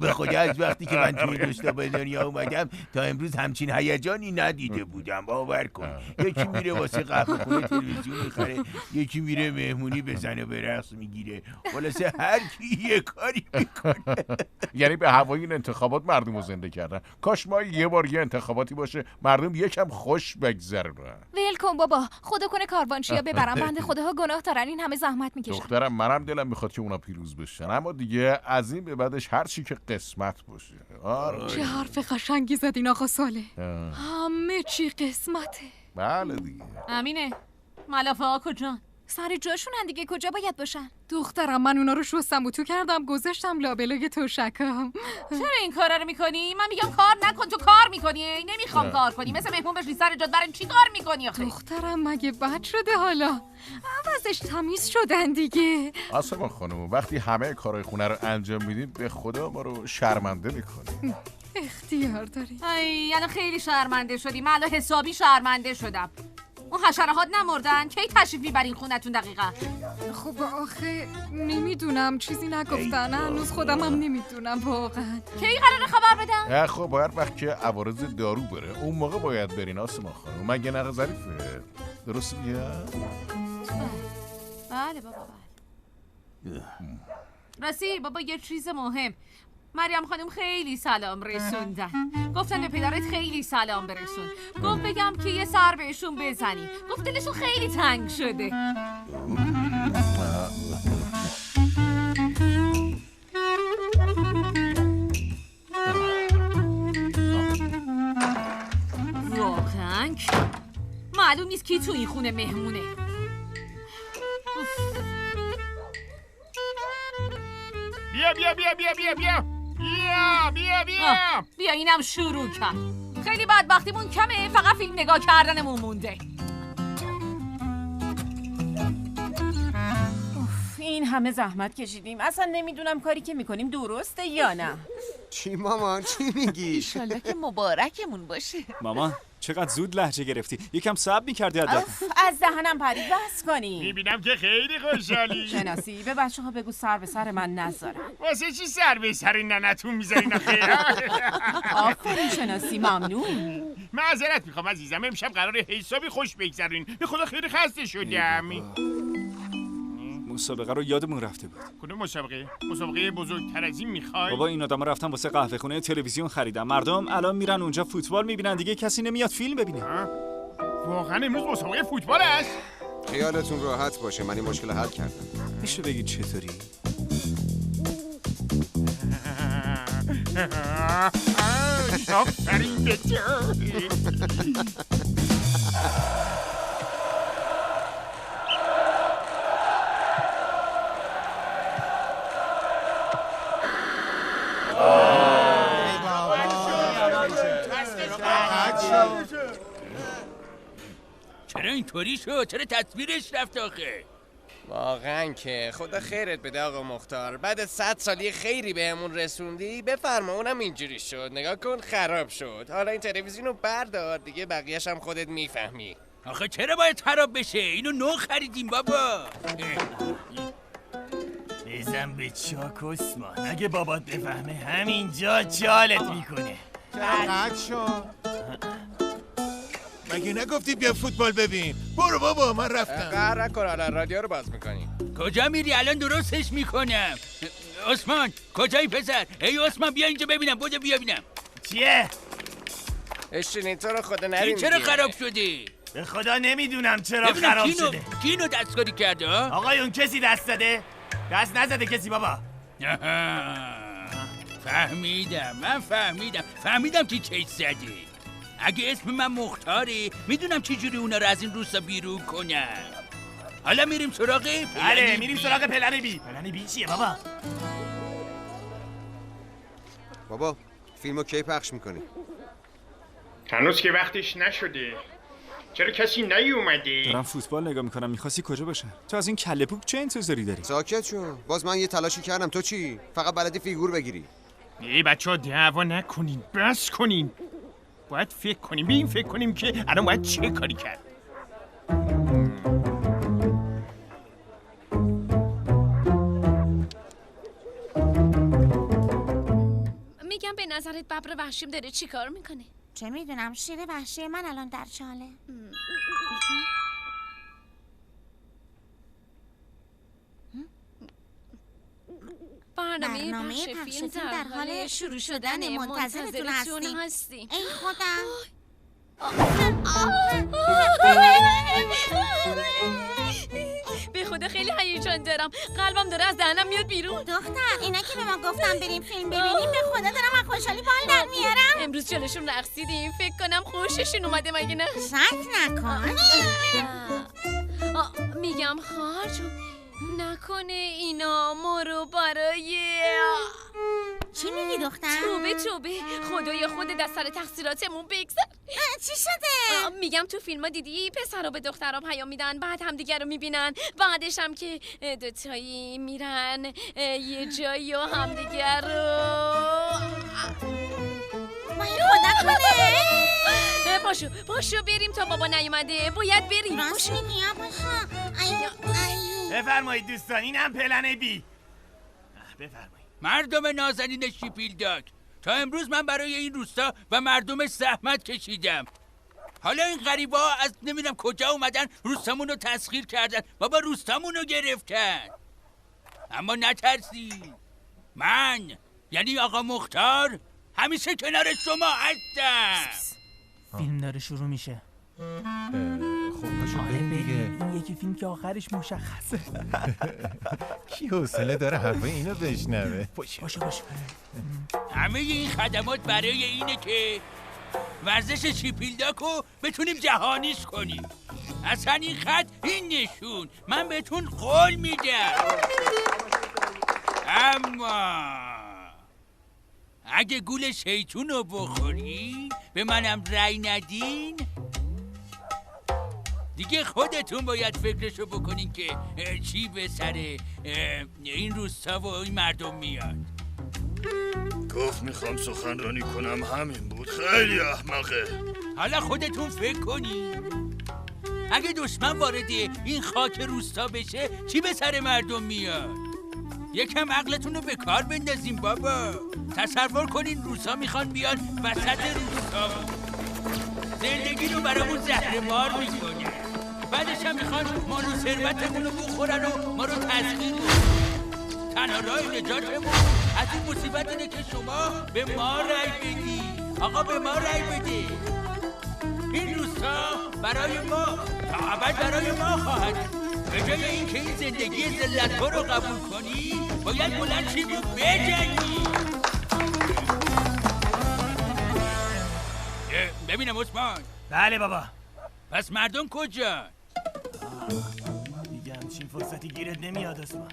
به خدا از وقتی که من توی این روستا به دنیا اومدم تا امروز همچین هیجانی ندیده بودم. باور کن. یکی میره واسه قهوه خونه تلویزیون میخره، یکی میره مهمونی بزنه و به رقص میگیره. خلاصه هر کی یه کاری میکنه. یعنی به هوای این انتخابات مردم رو زنده کردن. کاش ما یه بار یه انتخاباتی باشه مردم یکم خوش بگذرونن. ول کن بابا، خدا کنه کاروانشیا ببرن. بنده خداها گناه دارن، این همه زحمت میکشن. دخترم منم دلم میخواد که اونا پیروز بشن، اما دیگه از این به بعدش هر چی که قسمت باشه. چه حرف قشنگی زدین آقا صالح. همه چی قسمته. بله دیگه. امینه، ملافه ها کجان؟ سر جاشونن دیگه، کجا باید باشن؟ دخترم من اونا رو شستم و تو کردم گذاشتم لابلای توشکم. چرا این کارا رو میکنی؟ من میگم کار نکن، تو کار میکنی. نمیخوام کار کنی، مثل مهمون بشی سر جات. برای چی کار میکنی آخه؟ دخترم مگه بد شده حالا؟ عوضش تمیز شدن دیگه. آسمان خانم وقتی همه کارهای خونه رو انجام میدیم به خدا ما رو شرمنده میکنیم. اختیار داری. ای الان خیلی شرمنده شدی. من الان حسابی شرمنده شدم. اون حشرهات نمردن؟ کی تشریف میبرین خونتون دقیقا؟ خب آخه نمیدونم، چیزی نگفتن. هنوز خودم هم نمیدونم واقعا. کی قراره خبر بدن؟ خب باید وقت که عوارض دارو بره اون موقع باید برین آسمان خانم. مگه نه ظریفه؟ درست میگم؟ بله بابا بله. راستی بابا یه چیز مهم. مریم خانم خیلی سلام رسوندن. گفتن به پدرت خیلی سلام برسون. گفت بگم که یه سر بهشون بزنی. گفت دلشون خیلی تنگ شده. واقعا معلوم نیست کی تو این خونه مهمونه. بیا بیا بیا بیا بیا بیا بیا بیا بیا بیا اینم شروع کرد. خیلی بدبختیمون کمه، فقط فیلم نگاه کردنمون مونده. این همه زحمت کشیدیم، اصلا نمیدونم کاری که میکنیم درسته یا نه. چی مامان چی میگی؟ ایشالله که مبارکمون باشه. مامان چقدر زود لهجه گرفتی. یکم صبر می‌کردی حداقل. از دهنم پرید، بس کنی. میبینم که خیلی خوشحالی. شناسی به بچه‌ها بگو سر به سر من نذارن. واسه چی سر به سر ننتون میذارین آخه؟ آفرین شناسی، ممنون. معذرت میخوام عزیزم، امشب قراره حسابی خوش بگذرین. به خدا خیلی خسته شدم. مسابقه رو یادمون رفته بود. کدوم مسابقه؟ مسابقه بزرگتر از این میخوای؟ بابا این آدما رفتن واسه قهوه خونه تلویزیون خریدن. مردم الان میرن اونجا فوتبال میبینن، دیگه کسی نمیاد فیلم ببینه. واقعا امروز مسابقه فوتبال است؟ خیالتون راحت باشه، من این مشکل حل کردم. میشه بگی چطوری؟ آفرین به تو. چرا اینطوری شد؟ چرا تصویرش رفت آخه؟ واقعا که خدا خیرت بده آقا مختار. بعد 100 سالی خیری بهمون رسوندی. بفرما اونم اینجوری شد. نگاه کن خراب شد. حالا این تلویزیونو بردار دیگه، بقیه‌ش هم خودت میفهمی. آخه چرا باید خراب بشه؟ اینو نو خریدیم بابا. بزن به چاک عثمان، اگه بابات بفهمه همینجا جالت میکنه. قد شد. مگه نگفتی بیا فوتبال ببین؟ برو بابا من رفتم. قهر نکن، حالا رادیو رو باز میکنی. کجا میری؟ الان درستش میکنم. عثمان کجایی پسر؟ ای عثمان بیا اینجا ببینم. بودو بیا ببینم. چیه؟ اشتینی تو رو خدا نریم. این چرا خراب شده؟ به خدا نمیدونم چرا خراب شده. کی اینو دستکاری کرده ها؟ آقایون کسی دست داده؟ دست نزده کسی بابا. فهمیدم، من فهمیدم که چیز زده. اگه اسم من مختاره میدونم چه جوری اونا رو از این روستا بیرون کنم. حالا میریم سراغ بله میریم سراغ پلن بی. پلن بی چیه بابا؟ بابا فیلمو کی پخش میکنی؟ هنوز که وقتش نشده. چرا کسی نیومده؟ دارم فوتبال نگاه میکنم. میخواستی کجا باشن؟ تو از این کله پوک چه انتظاری داری؟ ساکت شو. باز من یه تلاشی کردم، تو چی؟ فقط بلدی فیگور بگیری. ای بچه‌ها دعوا نکنین، بس کنین. باید فکر کنیم، ببین فکر کنیم که الان باید چه کاری کرد. به نظرت ببر وحشیم داره چی کار میکنه؟ چه میدونم، شیر وحشی من الان در چاله. برنامه پخش فیلم در حال شروع شدن، منتظرتون هستیم. ای خودم. به خدا خیلی هیجان دارم، قلبم داره از دهنم میاد بیرون. دختر اینا که به ما گفتم بریم فیلم ببینیم به خدا دارم از خوشحالی بال در میارم. امروز جلوشون رقصیدیم، فکر کنم خوششون اومده مگه نه؟ شک نکن. میگم خواهر جون نکنه اینا ما رو برای چی میگی دختر؟ توبه خدای خودت از سر تقصیراتمون بگذر. چی شده؟ میگم تو فیلم ها دیدی پسرها به دخترها پیام میدن بعد همدیگر رو میبینن، بعدش هم که دوتایی میرن یه جایی و همدیگر رو خدا کنه. پاشو بریم تا بابا نیومده، باید بریم. راست میگی بفرمایید دوستان، این هم پلن بی. بفرمایید. مردم نازنین شیپیلداک، تا امروز من برای این روستا و مردم زحمت کشیدم. حالا این غریبا از نمیدونم کجا اومدن روستامون رو تسخیر کردن، بابا روستامون رو گرفتن. اما نترسید، من یعنی آقا مختار همیشه کنار شما هستم. فیلم داره شروع میشه. خب باشو بریم دیگه. این یکی فیلم که آخرش مشخصه. کی حوصله داره حرفای اینو بشنوه؟ باشه. همه این خدمات برای اینه که ورزش شیپیلداکو بتونیم جهانیش کنیم. اصلا این خط این نشون من بهتون قول میدم. اما اگه گول شیطون رو بخوری به منم رأی ندین، دیگه خودتون باید فکرشو بکنین که چی به سر این روستا و این مردم میاد. گفت میخوام سخنرانی کنم، همین بود. خیلی احمقه. حالا خودتون فکر کنین اگه دشمن وارد این خاک روستا بشه چی به سر مردم میاد. یکم عقلتون رو به کار بندازین بابا. تصور کنین روسا میخوان بیان وسط روستا، زندگی رو برامون زهرمار میکنن، بعدش هم میخوان مال و ثروتمون رو بخورن و ما رو تسخیر کنن. تنها راه نجاتمون از این مصیبت اینه که شما به ما رأی بدی. آقا به ما رأی بده. این روستا برای ما تا ابد برای ما خواهد. به جای اینکه این زندگی ذلت‌ها رو قبول کنی باید بلند شیم و بجنگی. ببینم عثمان. بله بابا. پس مردم کجا؟ دیگه همچین فرصتی گیرت نمیاد عثمان.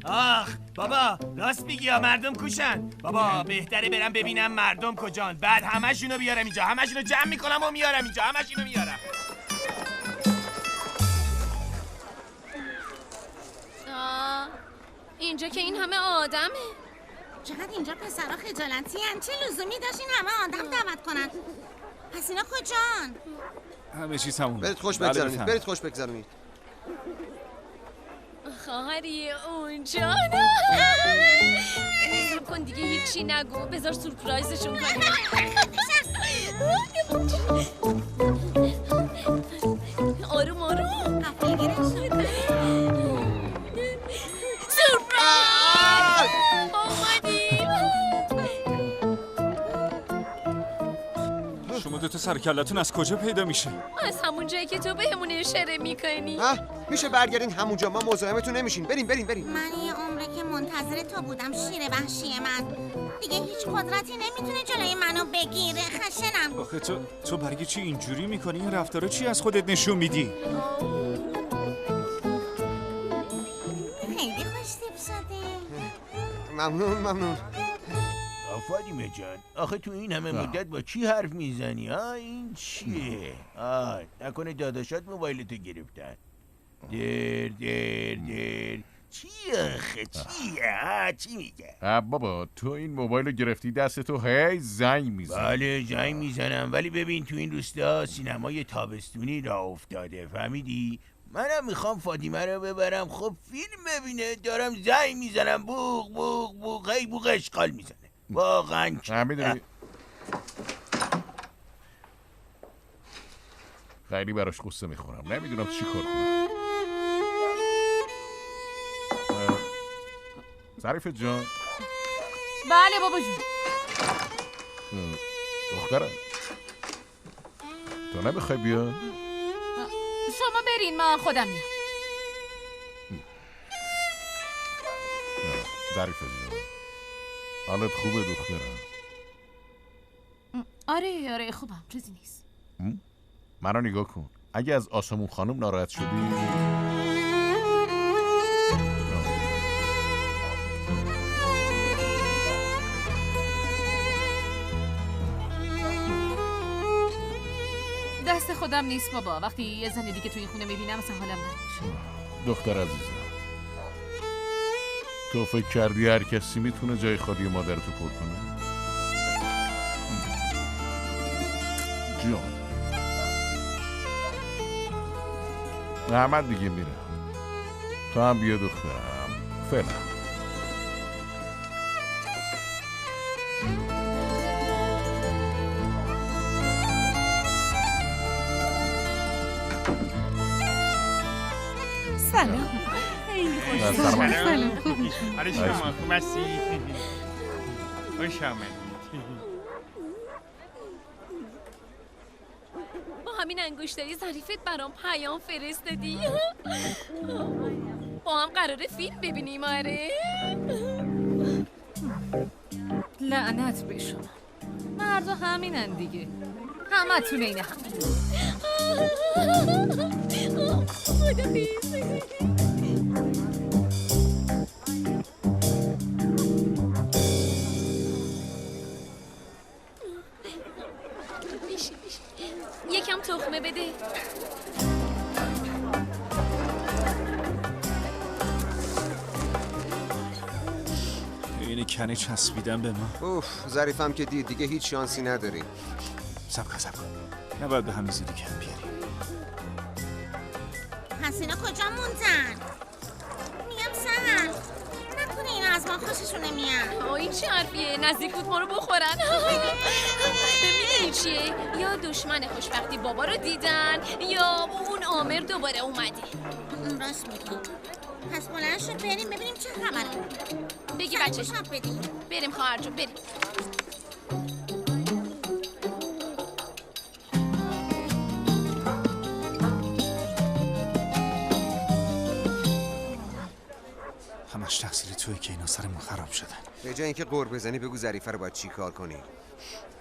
آخ بابا راست میگی یا مردم کوشن. بابا بهتره برم ببینم مردم کجان، بعد همشونو بیارم اینجا، همشونو جمع میکنم و میارم اینجا، همشونو میارم. اینجا که این همه آدمه. چقدر اینجا پسرها خجالتی هن. چه لزومی داشت این همه آدم دعوت کنن؟ پس اینا کجان؟ همه چیز همون. برید خوش بگذرونید. برید خوش بگذرونید. خواهری اونجا نه. حساب کن دیگه هیچی نگو، بذار سورپرایزشون کنیم. آروم سورپرایز اومدیم. شما دوتا سرکلتون از کجا پیدا میشه؟ از همون جایی که تو بهمون اشاره میکنی. میشه برگردین همونجا، ما مزاحمتون نمیشین. بریم. من یه عمره که منتظر تو بودم شیر وحشی من. دیگه هیچ قدرتی نمیتونه جلوی منو بگیره. خشنم. آخه تو برای چی اینجوری میکنی؟ این رفتارا چی از خودت نشون میدی؟ خیلی خوشتیپ شدی. ممنون. فاطمه جان آخه تو این همه مدت با چی حرف میزنی؟ این چیه؟ نکنه داداشات موبایلتو گرفتن. در چیه آخه چیه؟ چی میگه؟ بابا تو این موبایل رو گرفتی دستتو هی زنگ میزنی. بله زنگ میزنم، ولی ببین تو این روستا سینمای تابستونی راه افتاده، فهمیدی؟ منم میخوام فاطمه رو ببرم خب فیلم ببینه، دارم زنگ میزنم بوق هی بوق اشغال میزنه. واقعا میدونی خیلی براش قصه میخورم، نمیدونم چی کار کنم. ظریف جان. بله بابا جون. دخترم تو نمیخوای بیا؟ شما برین من خودم میام. ظریف جان حالت خوبه دخترم؟ آره خوبم، چیزی نیست. منو نگاه کن، اگه از آسمون خانم ناراحت شدی دست خودم نیست بابا، وقتی یه زن دیگه توی این خونه میبینم اصلا حالم نمیشه. دختر عزیزم تو فکر کردی هر کسی میتونه جای خالی مادرتو پر کنه؟ جان احمد دیگه میره، تو هم بیا دخترم فعلا. سلام. خیلی خوش سلام. آره شما خوب هستی؟ خوش آمدید. با همین انگشتری ظریفت برام پیام فرستادی. با هم قراره فیلم ببینیم. آره لعنت به شما، مردا همینن دیگه، همه تونه اینه هم. یکم تخمه بده. این کنه چسبیدن به ما. اوف ظریفم که دید دیگه هیچ شانسی نداریم. صبر کن نباید به همین زودی کم بیاریم. حسینا کجا موندن؟ میگم سهر نکنه اینا از ما خوششون نمیاد. این چه حرفیه؟ نزدیک بود ما رو بخورن. میدونی چیه؟ یا دشمن خوشبختی بابا رو دیدن یا اون عامر دوباره اومده. راست میگی. پس بلند شد بریم ببینیم چه خبره. بگی بچه شب بدیم. بریم خواهر جون بریم. همش تقصیر توئه که اینا سر ما خراب شدن. به جای اینکه قور بزنی بگو ظریفه رو باید چی کار کنی.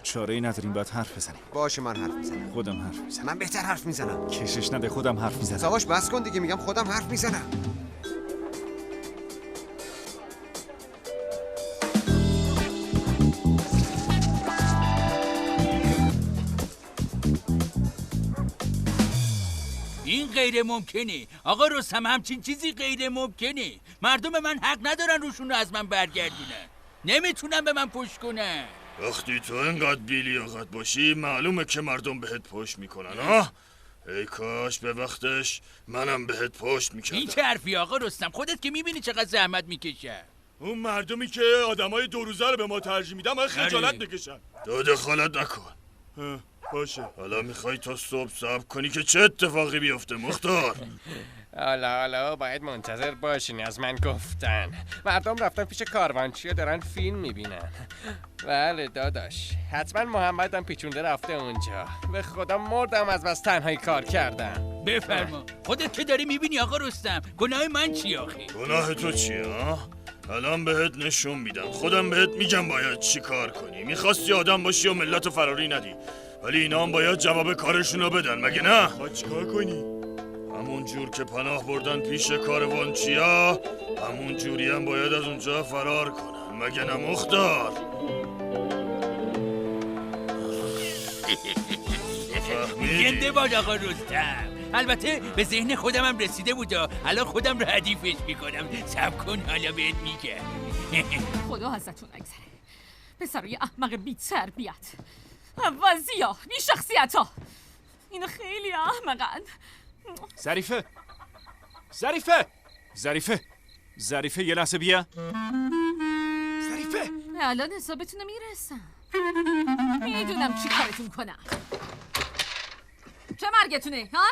چاره ای نداریم، باید حرف بزنیم. باشه من حرف میزنم. خودم حرف میزنم. من بهتر حرف میزنم. کشش نده، خودم حرف میزنم. ساواش بس کن دیگه، میگم خودم حرف میزنم. این غیر ممکنه آقا رستم، همچین چیزی غیر ممکنه. مردم من حق ندارن روشون رو از من برگردونن، نمیتونن به من پشت کنن. وقتی تو انقدر بی‌لیاقت باشی معلومه که مردم بهت پشت میکنن. آه ای کاش به وقتش منم بهت پشت میکردم. این چه حرفی آقا رستم؟ خودت که میبینی چقدر زحمت میکشه. اون مردمی که آدمای دو روزه رو به ما ترجیح میدن من خجالت نکشم. تو دخالت نکن. باشه حالا میخوای تا صبح صبر کنی که چه اتفاقی بیفته مختار؟ حالا باید منتظر باشین، از من گفتن. مردم رفتن پیش کاروانچیا دارن فیلم میبینن. بله داداش، حتما محمد هم پیچونده رفته اونجا. به خدا مردم از بس تنهایی کار کردم. بفرما. خودت که داری میبینی آقا رستم، گناه من چی آخه؟ گناه تو چیه ها؟ الان بهت نشون میدم، خودم بهت میگم باید چی کار کنی. میخواستی آدم باشی و ملت فراری ندی، ولی اینا هم باید جواب کارشون رو بدن، مگه نه؟ باید چی کار کنی؟ همون جور که پناه بردن پیش کاروانچیا، همون جوری هم باید از اونجا فرار کنن، مگه نه مختار؟ زنده باد آقا رستم. البته به ذهن خودم هم رسیده بود، الان خودم رو حدیفش میکنم. صبر کن حالا بهت میگم. خدا ازتون نگذره پسرای احمق بی تربیت، وضیع بی شخصیت ها، اینا خیلی احمقن. ظریفه یه لحظه بیا. الان حسابتون رو میرسم. میدونم چی کارتون کنم. چه مرگتونه ها؟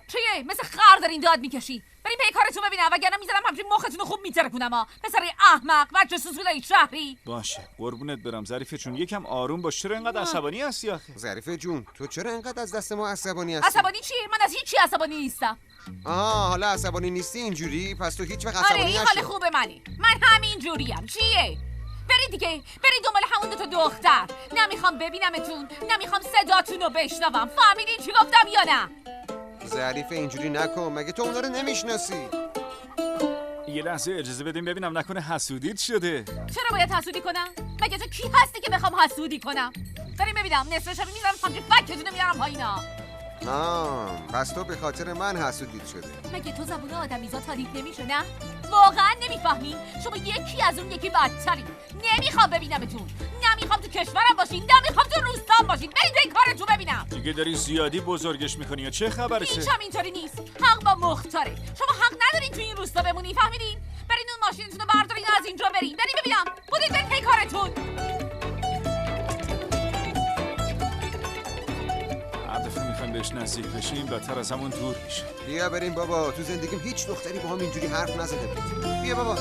چیه؟ مثل خر دارین داد میکشی. بریم پی کارتون ببینم وگرنه میذارم همچین مختون رو خوب میترکونم ها. پسر احمق بچه سوسولای شهری. باشه قربونت برم ظریف جون، یکم آروم باش. چرا اینقدر عصبانی هستی آخه؟ ظریف جون تو چرا اینقدر از دست ما عصبانی هستی؟ عصبانی چی؟ من از هیچی عصبانی نیستم. حالا عصبانی نیستی اینجوری؟ پس تو هیچ وقت عصبانی آره این نشو. حال خوبه منی. من همین جوریم. چیه؟ برید دیگه، برید دنبال همون دو تا دختر. نمیخوام ببینمتون، نمیخوام صداتون رو بشنوم. فهمیدین چی گفتم یا نه؟ ظریف اینجوری نکن، مگه تو اونا رو نمیشناسی؟ یه لحظه اجازه بدیم ببینم نکنه حسودیت شده. چرا باید حسودی کنم؟ مگه تو کی هستی که بخوام حسودی کنم؟ بریم ببینم نصف شب میذارم همچین فکتونو میارم پایینا. پس تو به خاطر من حسودیت شده. مگه تو زبون آدمیزاد حالیت نمیشه نه؟ واقعا نمیفهمی؟ شما یکی از اون یکی بدتری. نمیخوام ببینمتون. نمیخوام تو کشورم باشین، نمیخوام تو روستام باشین. برید این کارتون ببینم. دیگه داری زیادی بزرگش میکنی یا چه خبرشه؟ هیچ هم اینطوری نیست. حق با مختاره. شما حق ندارین تو این روستا بمونی، فهمیدین؟ برید اون ماشینتون رو بردارین از اینجا برید. برید ببینم. بودید برید پی کارتون. بهش نزدیک بشیم بدتر از همون دور میشه. بیا بریم بابا، تو زندگیم هیچ دختری با هم اینجوری حرف نزده بود. بیا بابا.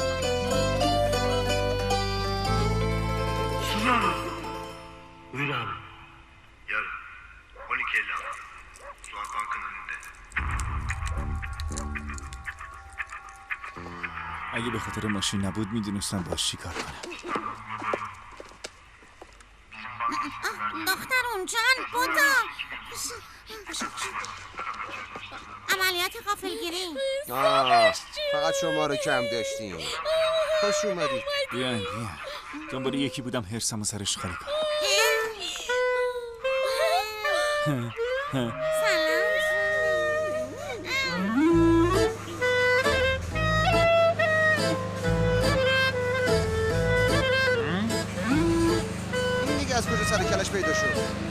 اگه به خاطر ماشین نبود میدونستم باش چی کار کنم. دختر اونجان بودا عملیات غافلگیری. فقط شما رو کم داشتیم. خوش اومدید. بیاین دنبال یکی بودم حرسمو سرش خالی کنم. این دیگه از کجا سر کلش پیدا شد؟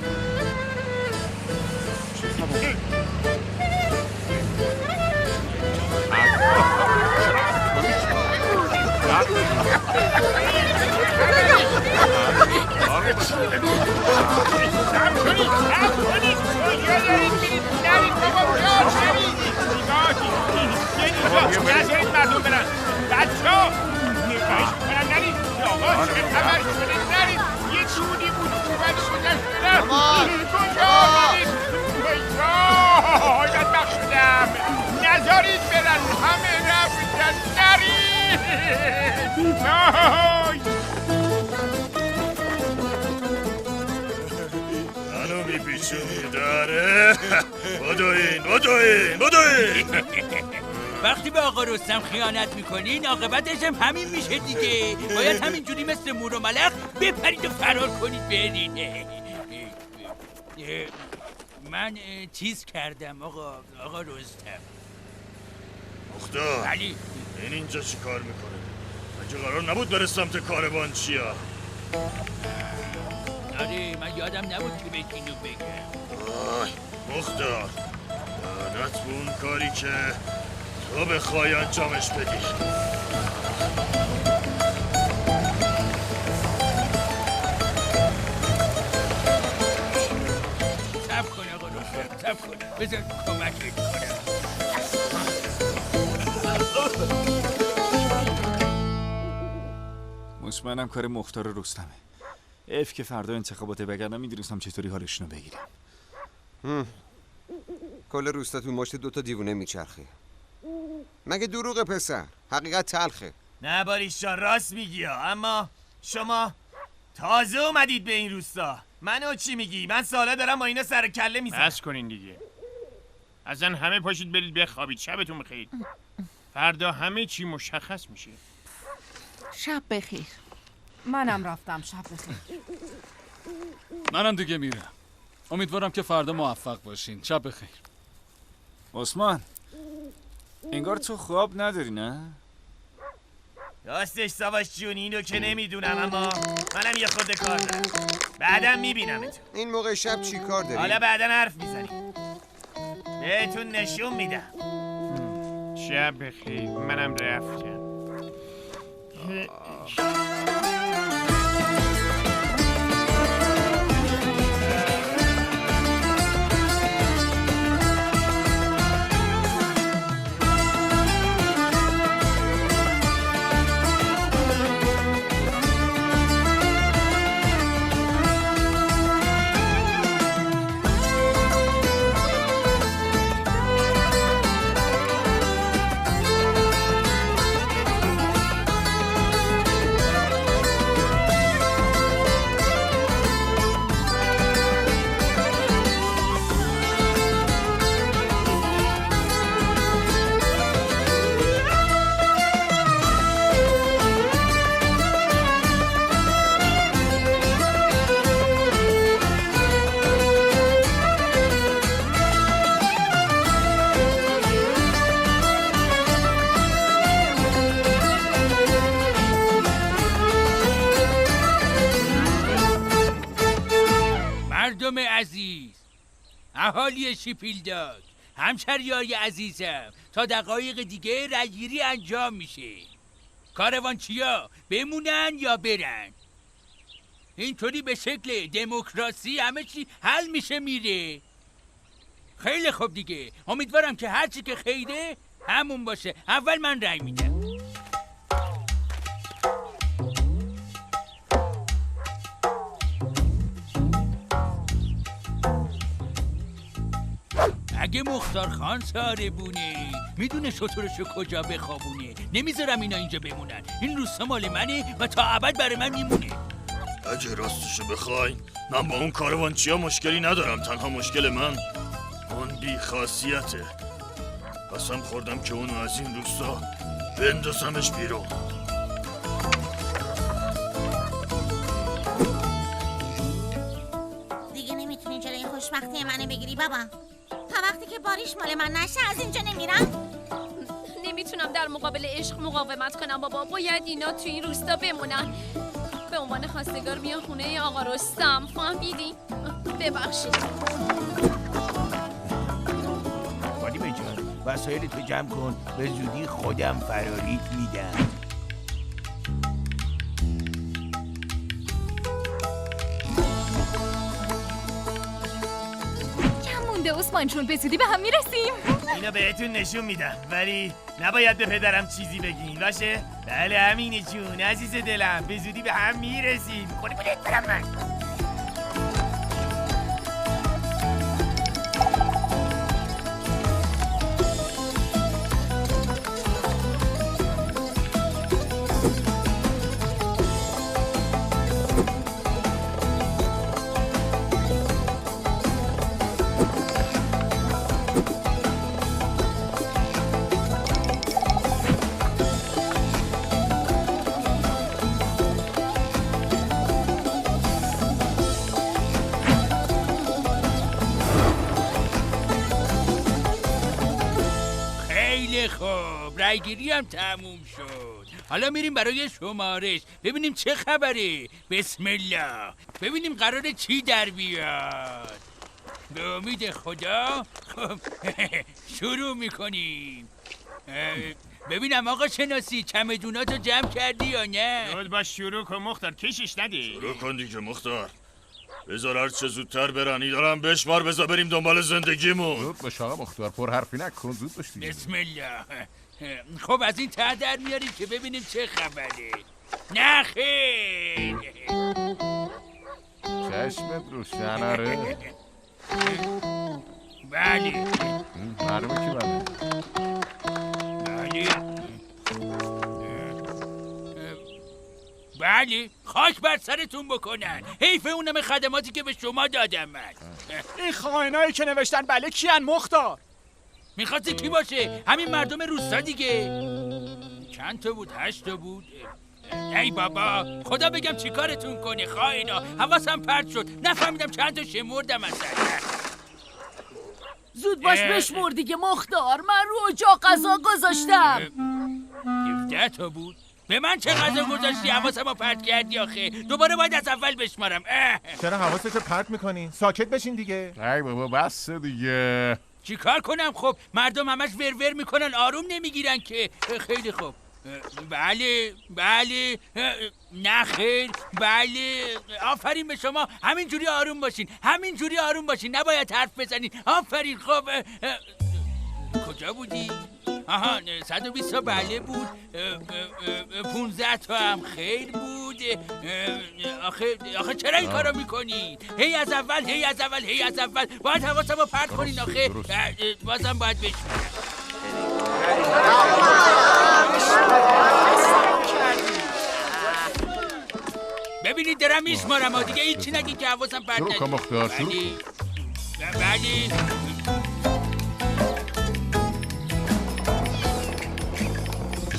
نذارید برن همه رفتن نرید. منو میپیچونی داره. بدوین وقتی به آقا رستم خیانت میکنین عاقبتش هم همین میشه دیگه. باید همینجوری مثل مور و ملخ بپرید و فرار کنید برید. من چیز کردم آقا رستم. مختار بلی این اینجا چی کار میکنه؟ اگه قرار نبود بره سمت کاروان چیا؟ آره من یادم نبود که بهت اینو بگم. مختار لعنت به اون کاری که تو بخوای انجامش بدی. صبر کن آقا رستم، صبر کن. بذار کمکت کنم. مطمئنم کار مختار رستمه. اف که فردا انتخاباته وگرنه میدونستم چطوری حالشونو بگیرم. کل روستا تو مشت دوتا دیوونه میچرخه. مگه دروغه پسر؟ حقیقت تلخه. نه باریش جان راست میگی اما شما تازه اومدید به این روستا. منو چی میگی؟ من سالا دارم با اینا سر کله میزنم. بس کنین دیگه. ازن همه پاشید برید بخوابید. شبتون بخیر. فردا همه چی مشخص میشه. شب بخیر. منم رفتم شب بخیر. منم دیگه میرم. امیدوارم که فردا موفق باشین. شب بخیر. عثمان انگار تو خواب نداری نه؟ راستش ساواش جون اینو که نمیدونم اما منم یه خود کار دارم. بعدم میبینمتون. این موقع شب چی کار داری؟ حالا بعدا حرف میزنیم. بهتون نشون میدم. شب بخیر. منم رفتم. مردم عزیز، اهالی شیپیلداگ، همشهریای عزیزم، تا دقایق دیگه رأیگیری انجام میشه. کاروانچیا بمونن یا برن؟ اینطوری به شکل دموکراسی همه چی حل میشه میره. خیلی خوب دیگه، امیدوارم که هرچی که خیره همون باشه. اول من رأی میدم. اگه مختار خان ساربونه میدونه شطورشو کجا بخوابونه، نمیذارم اینا اینجا بمونن. این روستا مال منه و تا ابد برای من میمونه. اگه راستشو بخواین من با اون کاروانچیا مشکلی ندارم. تنها مشکل من اون بی‌خاصیته. قسم خوردم که اونو از این روستا بندازمش بیرون. دیگه نمیتونی جلوی خوشبختی منو بگیری بابا. تا وقتی که باریش مال من نشه از اینجا نمیرم. نمیتونم در مقابل عشق مقاومت کنم بابا. باید اینا توی این روستا بمونن. به عنوان خواستگار میان خونه آقا رستم. فهمیدی؟ ببخشید. فاطمه جان وسایل تو جمع کن، به زودی خودم فراریت میدم. کم مونده عثمان جون، به زودی به هم میرسیم. اینو بهتون نشون میدم، ولی نباید به پدرم چیزی بگین باشه؟ بله همینه جون عزیز دلم، به زودی به هم میرسیم. قربونت برم من. خب رأیگیری هم تموم شد. حالا میریم برای شمارش ببینیم چه خبره. بسم الله. ببینیم قراره چی در بیاد. به امید خدا خب شروع میکنیم. ببینم آقا شناسی چمدوناتو جمع کردی یا نه؟ زود باش شروع کن مختار، کشش ندی. شروع کن دیگه مختار. بذار هرچه زودتر برانی دارم بشمار. بذار بریم دنبال زندگیمون. زود باش آقا مختار، پر حرفی نکن. زود باش دیگه. بسم الله. خب از این ته در میاریم که ببینیم چه خبره. نه خیر. چشمت روشن آره. بله. معلومه که بله. بله خاک بر سرتون بکنن. حیف اونم خدماتی که به شما دادم من. این خائنایی که نوشتن بله کیان مختار؟ میخواستی کی باشه؟ همین مردم روستا دیگه. چند تا بود؟ 8 تا بود؟ ای بابا خدا بگم چی کارتون کنه خائنا. حواسم پرت شد نفهمیدم چند تا شمردم اصلا. زود باش بشمر دیگه مختار، من رو اجاق غذا گذاشتم. 17 تا بود؟ به من چه غذا گذاشتی؟ حواسمو پرت کردی آخه. دوباره باید از اول بشمارم. چرا حواستو پرت میکنی؟ ساکت بشین دیگه. ای بابا بس دیگه. چی کار کنم خب؟ مردم همش ورور میکنن آروم نمیگیرن که. خیلی خوب. بله بله نه خیر بله آفرین به شما. همینجوری آروم باشین، همینجوری آروم باشین، نباید حرف بزنین. آفرین. خب کجا بودی؟ آها 120 تا بله بود. 15 تا هم خیر بود. آخه چرا این کارو میکنین؟ هی از اول هی از اول هی از اول. باید حواسمو پرت کنین آخه. بازم باید بشمارم. ببینید دارم میشمارم دیگه هیچی نگی که حواسم پرت نشه. شروع کن مختار. بله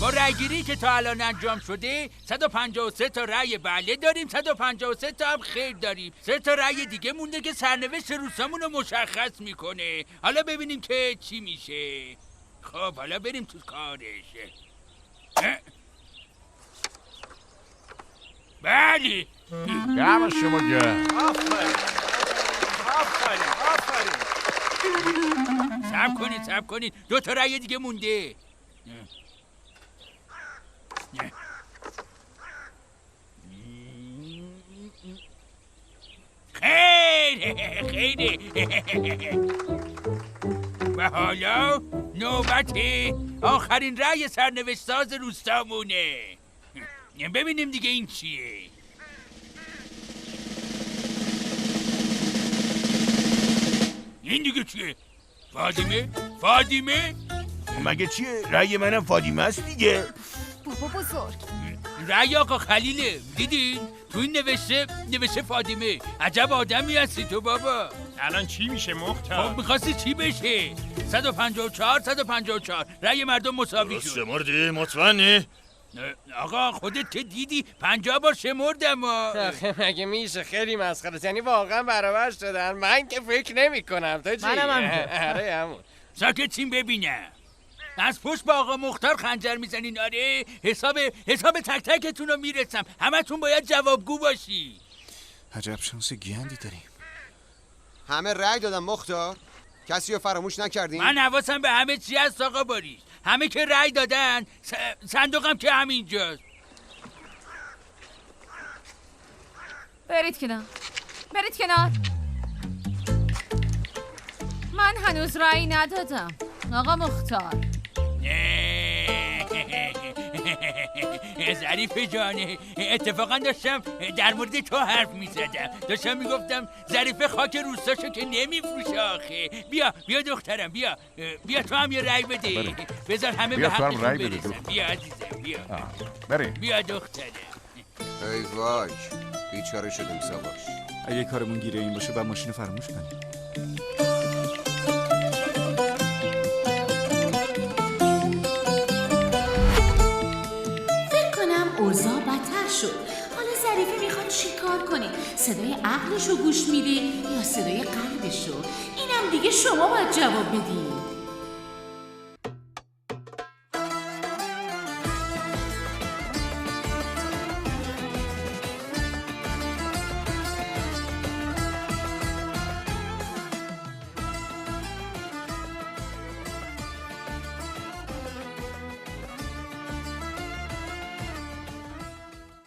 با رأیگیری که تا الان انجام شده 153 تا رأی بله داریم، 153 تا هم خیر داریم. 3 تا رأی دیگه مونده که سرنوشت روستامون رو مشخص میکنه. حالا ببینیم که چی میشه. خب حالا بریم تو کارش. بله دم شما گرم. صبر کنید 2 تا رأی دیگه مونده. خیلی و حالا نوبت آخرین رأی سرنوشت ساز روستامونه. ببینیم دیگه این چیه. این دیگه چیه؟ فاطمه؟ مگه چیه؟ رأی منم فاطمه است دیگه. بابا بزرگ. رأی آقا خلیله. دیدین؟ تو این نوشته فاطمه. عجب آدمی هستی تو بابا. الان چی میشه مختار؟ خب میخواستی چی بشه؟ 154 رأی مردم مساوی شد. شمردی؟ مطمئنی؟ آقا خودت که دیدی 50 بار شمردم. آخه مگه میشه؟ خیلی مسخره است. یعنی واقعا برابر شدن؟ من که فکر نمی کنم. تو چی؟ آره همون. ساکت چین ببینم. از پشت با آقا مختار خنجر میزنین. آره حساب تک تکتون رو میرسم. همتون باید جوابگو باشی. عجب شانس گندی داریم. همه رأی دادن مختار. کسی رو فراموش نکردین؟ من حواسم به همه چی هست آقا باریش. همه که رأی دادن. صندوقم که همینجاست. برید کنار. من هنوز رأی ندادم آقا مختار. ظریف جانه، اتفاقا داشتم در مورد تو حرف میزدم. داشتم میگفتم ظریف خاک روستاشو که نمیفروشه آخه. بیا دخترم بیا تو هم یه رأی بده. بذار همه به حقشون برسن. بیا عزیزم بیا دخترم. ای وای بیچاره شدیم سواش. اگه کارمون گیره این باشه بعد ماشین فراموش کنیم. اوضاع بدتر شد. حالا ظریفی میخواد چی کار کنه؟ صدای عقلشو گوش میده یا صدای قلبشو؟ اینم دیگه شما باید جواب بدین.